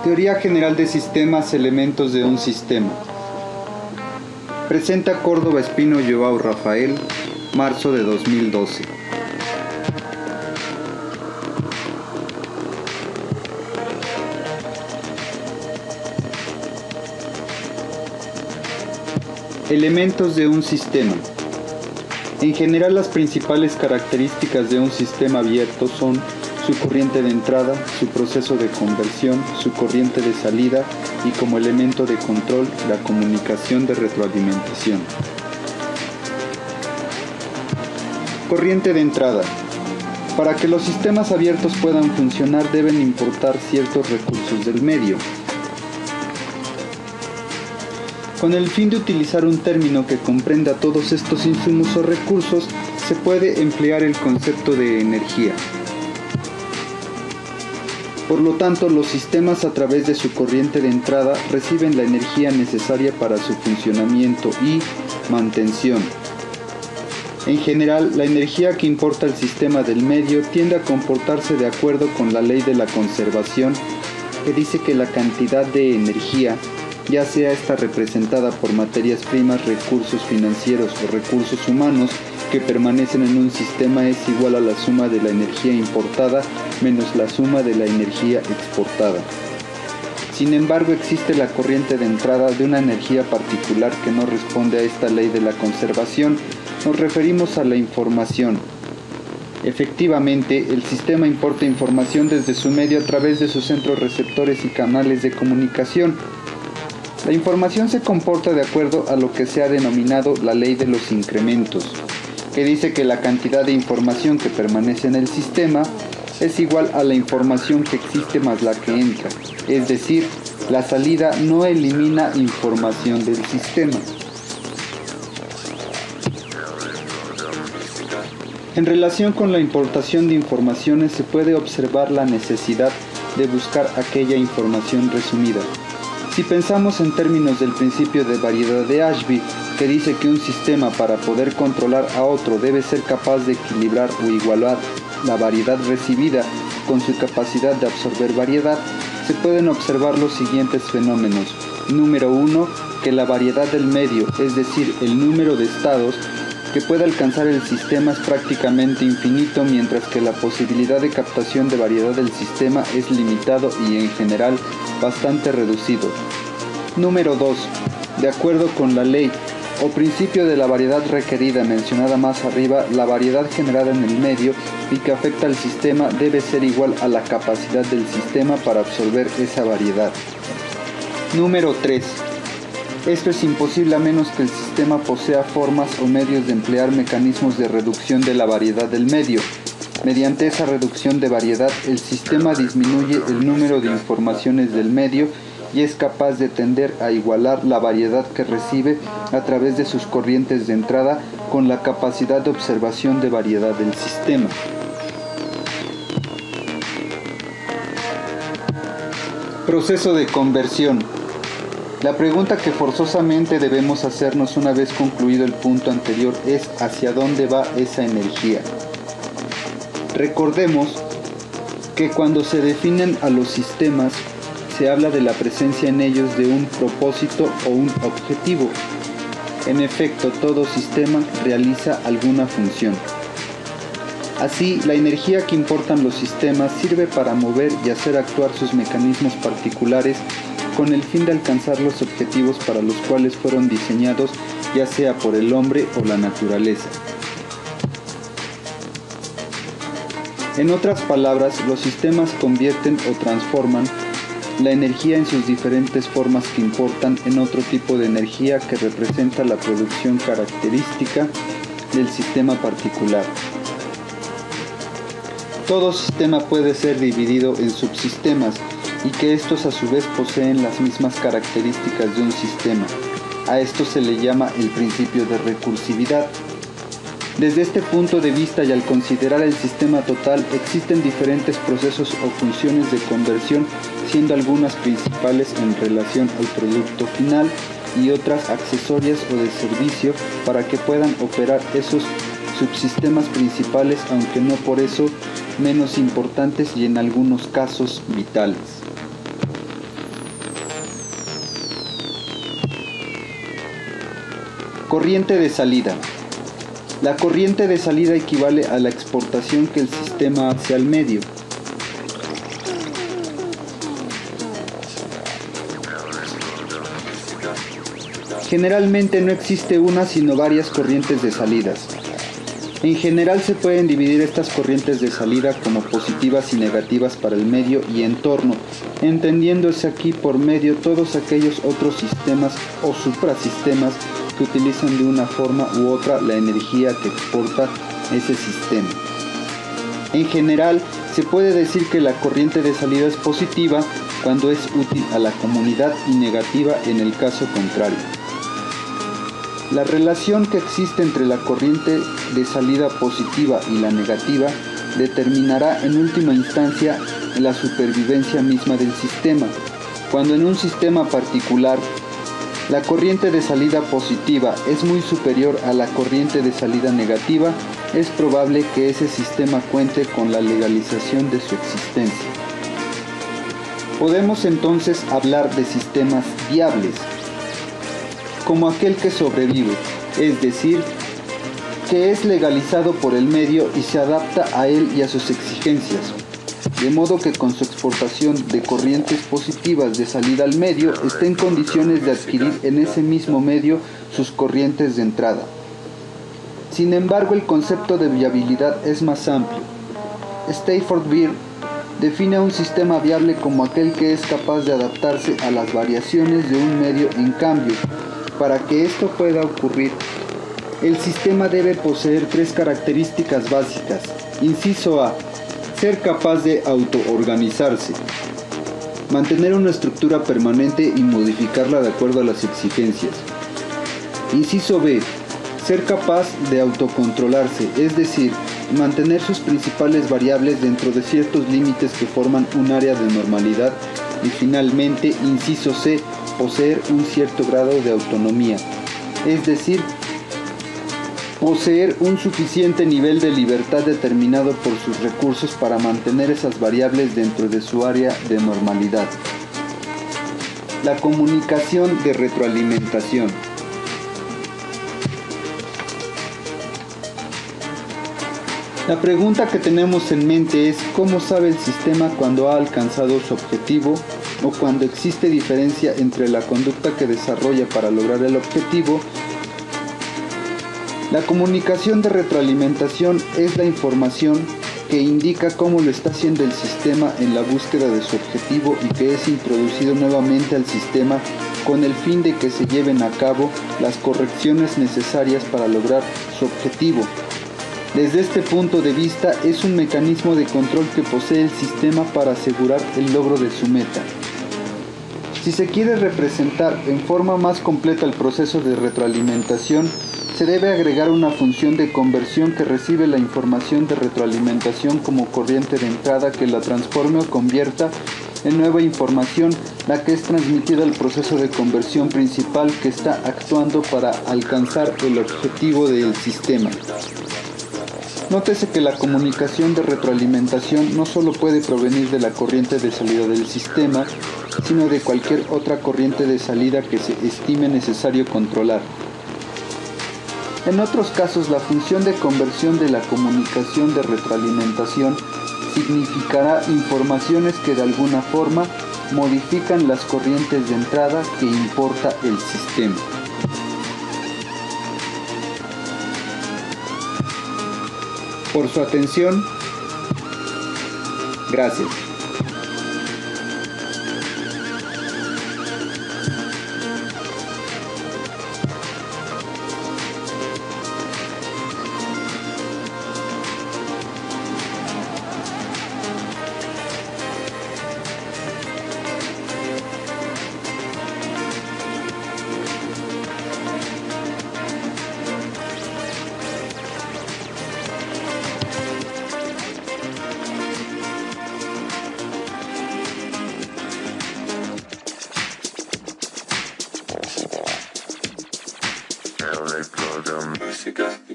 Teoría general de sistemas, elementos de un sistema. Presenta Córdoba Espino Joao Rafael, marzo de 2012. Elementos de un sistema. En general, las principales características de un sistema abierto son su corriente de entrada, su proceso de conversión, su corriente de salida y, como elemento de control, la comunicación de retroalimentación. Corriente de entrada. Para que los sistemas abiertos puedan funcionar deben importar ciertos recursos del medio. Con el fin de utilizar un término que comprenda todos estos insumos o recursos, se puede emplear el concepto de energía. Por lo tanto, los sistemas a través de su corriente de entrada reciben la energía necesaria para su funcionamiento y mantención. En general, la energía que importa el sistema del medio tiende a comportarse de acuerdo con la ley de la conservación, que dice que la cantidad de energía, ya sea esta representada por materias primas, recursos financieros o recursos humanos, que permanecen en un sistema es igual a la suma de la energía importada menos la suma de la energía exportada. Sin embargo, existe la corriente de entrada de una energía particular que no responde a esta ley de la conservación. Nos referimos a la información. Efectivamente, el sistema importa información desde su medio a través de sus centros receptores y canales de comunicación. La información se comporta de acuerdo a lo que se ha denominado la ley de los incrementos, que dice que la cantidad de información que permanece en el sistema es igual a la información que existe más la que entra, es decir, la salida no elimina información del sistema. En relación con la importación de informaciones se puede observar la necesidad de buscar aquella información resumida. Si pensamos en términos del principio de variedad de Ashby, que dice que un sistema para poder controlar a otro debe ser capaz de equilibrar o igualar la variedad recibida con su capacidad de absorber variedad, se pueden observar los siguientes fenómenos. Número 1, que la variedad del medio, es decir, el número de estados que puede alcanzar el sistema es prácticamente infinito, mientras que la posibilidad de captación de variedad del sistema es limitado y en general bastante reducido. Número 2. De acuerdo con la ley o principio de la variedad requerida mencionada más arriba, la variedad generada en el medio y que afecta al sistema debe ser igual a la capacidad del sistema para absorber esa variedad. Número 3. Esto es imposible a menos que el sistema posea formas o medios de emplear mecanismos de reducción de la variedad del medio. Mediante esa reducción de variedad, el sistema disminuye el número de informaciones del medio y es capaz de tender a igualar la variedad que recibe a través de sus corrientes de entrada con la capacidad de observación de variedad del sistema. Proceso de conversión. La pregunta que forzosamente debemos hacernos una vez concluido el punto anterior es ¿hacia dónde va esa energía? Recordemos que cuando se definen a los sistemas, se habla de la presencia en ellos de un propósito o un objetivo. En efecto, todo sistema realiza alguna función. Así, la energía que importan los sistemas sirve para mover y hacer actuar sus mecanismos particulares con el fin de alcanzar los objetivos para los cuales fueron diseñados, ya sea por el hombre o la naturaleza. En otras palabras, los sistemas convierten o transforman la energía en sus diferentes formas que importan en otro tipo de energía que representa la producción característica del sistema particular. Todo sistema puede ser dividido en subsistemas y que estos a su vez poseen las mismas características de un sistema. A esto se le llama el principio de recursividad. Desde este punto de vista y al considerar el sistema total, existen diferentes procesos o funciones de conversión, siendo algunas principales en relación al producto final y otras accesorias o de servicio para que puedan operar esos subsistemas principales, aunque no por eso menos importantes y en algunos casos vitales. Corriente de salida. La corriente de salida equivale a la exportación que el sistema hace al medio. Generalmente no existe una sino varias corrientes de salidas. En general se pueden dividir estas corrientes de salida como positivas y negativas para el medio y entorno, entendiéndose aquí por medio todos aquellos otros sistemas o suprasistemas que utilizan de una forma u otra la energía que exporta ese sistema. En general, se puede decir que la corriente de salida es positiva cuando es útil a la comunidad y negativa en el caso contrario. La relación que existe entre la corriente de salida positiva y la negativa determinará en última instancia la supervivencia misma del sistema. Cuando en un sistema particular la corriente de salida positiva es muy superior a la corriente de salida negativa, es probable que ese sistema cuente con la legalización de su existencia. Podemos entonces hablar de sistemas viables, como aquel que sobrevive, es decir, que es legalizado por el medio y se adapta a él y a sus exigencias, de modo que con su exportación de corrientes positivas de salida al medio está en condiciones de adquirir en ese mismo medio sus corrientes de entrada. Sin embargo, el concepto de viabilidad es más amplio. Stafford Beer define a un sistema viable como aquel que es capaz de adaptarse a las variaciones de un medio en cambio. Para que esto pueda ocurrir, el sistema debe poseer tres características básicas. Inciso A. Ser capaz de autoorganizarse. Mantener una estructura permanente y modificarla de acuerdo a las exigencias. Inciso B. Ser capaz de autocontrolarse, es decir, mantener sus principales variables dentro de ciertos límites que forman un área de normalidad. Y finalmente, inciso C. Poseer un cierto grado de autonomía, es decir, poseer un suficiente nivel de libertad determinado por sus recursos para mantener esas variables dentro de su área de normalidad. La comunicación de retroalimentación. La pregunta que tenemos en mente es ¿cómo sabe el sistema cuando ha alcanzado su objetivo o cuando existe diferencia entre la conducta que desarrolla para lograr el objetivo? La comunicación de retroalimentación es la información que indica cómo lo está haciendo el sistema en la búsqueda de su objetivo y que es introducido nuevamente al sistema con el fin de que se lleven a cabo las correcciones necesarias para lograr su objetivo. Desde este punto de vista, es un mecanismo de control que posee el sistema para asegurar el logro de su meta. Si se quiere representar en forma más completa el proceso de retroalimentación, se debe agregar una función de conversión que recibe la información de retroalimentación como corriente de entrada que la transforme o convierta en nueva información, la que es transmitida al proceso de conversión principal que está actuando para alcanzar el objetivo del sistema. Nótese que la comunicación de retroalimentación no solo puede provenir de la corriente de salida del sistema, sino de cualquier otra corriente de salida que se estime necesario controlar. En otros casos, la función de conversión de la comunicación de retroalimentación significará informaciones que de alguna forma modifican las corrientes de entrada que importa el sistema. Por su atención, gracias. Música